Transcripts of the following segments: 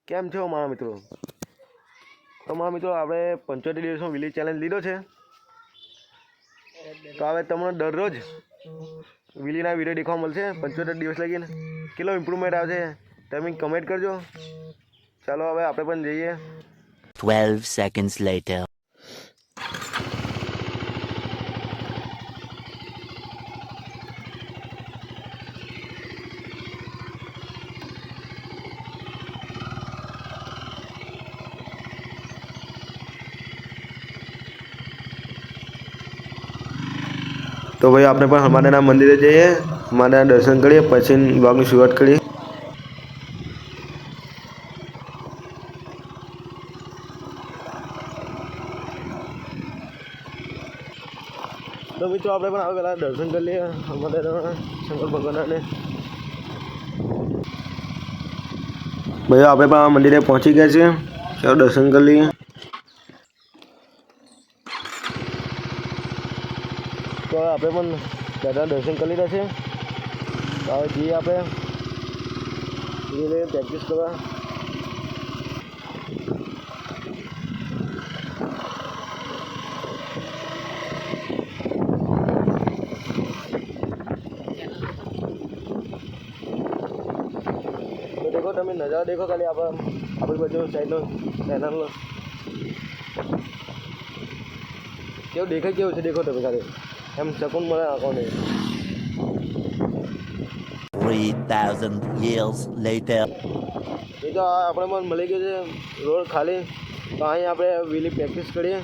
કેમ છો મારા મિત્રો? તો મારા મિત્રો આપણે 75 દિવસનો વિલેજ ચેલેન્જ લીધો છે. તો હવે તમને દરરોજ વિલીના વિડીયો દેખવા મળશે 75 દિવસ લગીને. કેટલો ઇમ્પ્રુવમેન્ટ આવશે તમે કમેન્ટ કરજો. ચાલો હવે આપણે પણ જઈએ. 12 seconds later. તો ભાઈ આપણે પણ હનુમાનના મંદિરે જઈએ, હનુમાનના દર્શન કરીએ, પછી બ્લોગની શરૂઆત કરીએ. તો મિત્રો આપણે પણ આવે પહેલાં દર્શન કરી લઈએ હનુમાનના શંકર ભગવાનને. ભાઈ આપણે પણ આ મંદિરે પહોંચી ગયા છીએ. ચાલો દર્શન કરી લઈએ. તો આપણે પણ દાદા દર્શન કરી લીધા છે. તો હવે જઈએ આપણે ધીરે પ્રેક્ટિસ કરવા. તો દેખો તમે નજારો દેખો ખાલી આપણી બાજુ સાઈડનો ચેનલનો કેવું દેખાય, કેવું છે દેખો તમે ખાલી એમ શકૂન મળે આંખોને. 3000 years later. એ તો આપણે પણ મળી ગયું છે રોડ ખાલી. તો અહીં આપણે વ્હીલી પ્રેક્ટિસ કરીએ.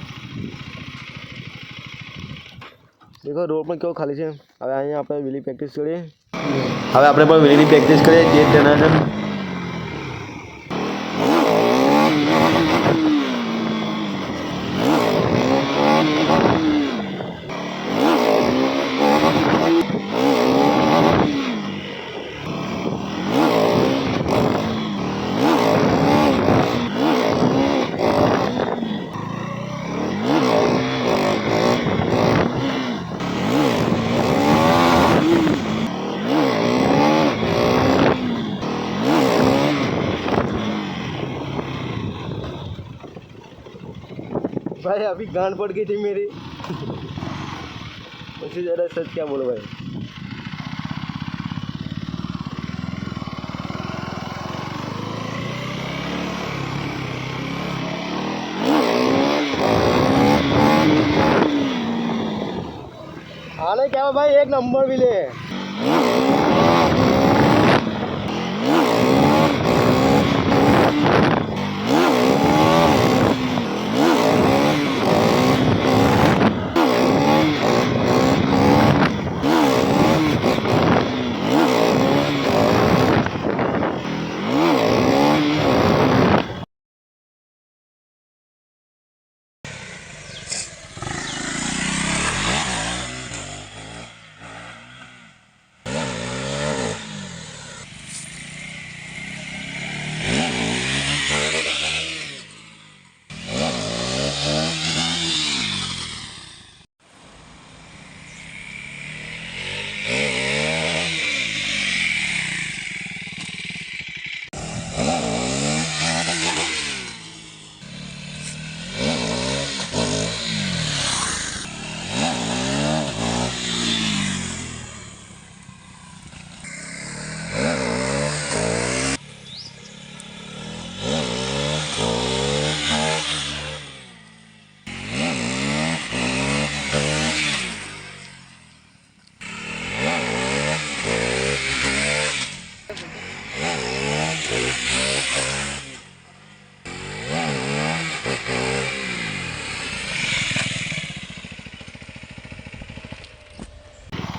દેખો રોડ પણ કેવો ખાલી છે. હવે અહીંયા આપણે વ્હીલી પ્રેક્ટિસ કરીએ. હવે આપણે પણ વ્હીલીની પ્રેક્ટિસ કરીએ જે તેના છે. भाई अभी गांड पड़ गई थी मेरी. उससे ज़्यादा सच क्या बोलो भाई. आने क्या भाई एक नंबर भी ले.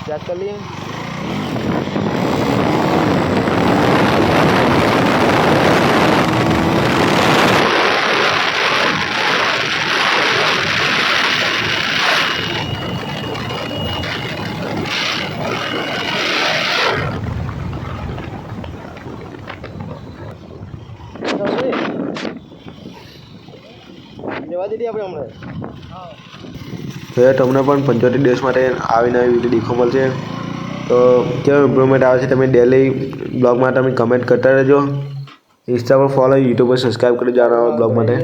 चेक कर लिए. જવા દીધી આપણે હમણાં. તો તમને પણ 75 દિવસ માટે આવીને આવી વિડીયો દેખવા મળશે. તો કેવો ઇમ્પ્રુવમેન્ટ આવે છે તમે ડેલી બ્લોગમાં તમે કમેન્ટ કરતા રહેજો. ઇન્સ્ટા પર ફોલો, યુટ્યુબ પર સબસ્ક્રાઈબ કરી જાણો બ્લોગ માટે.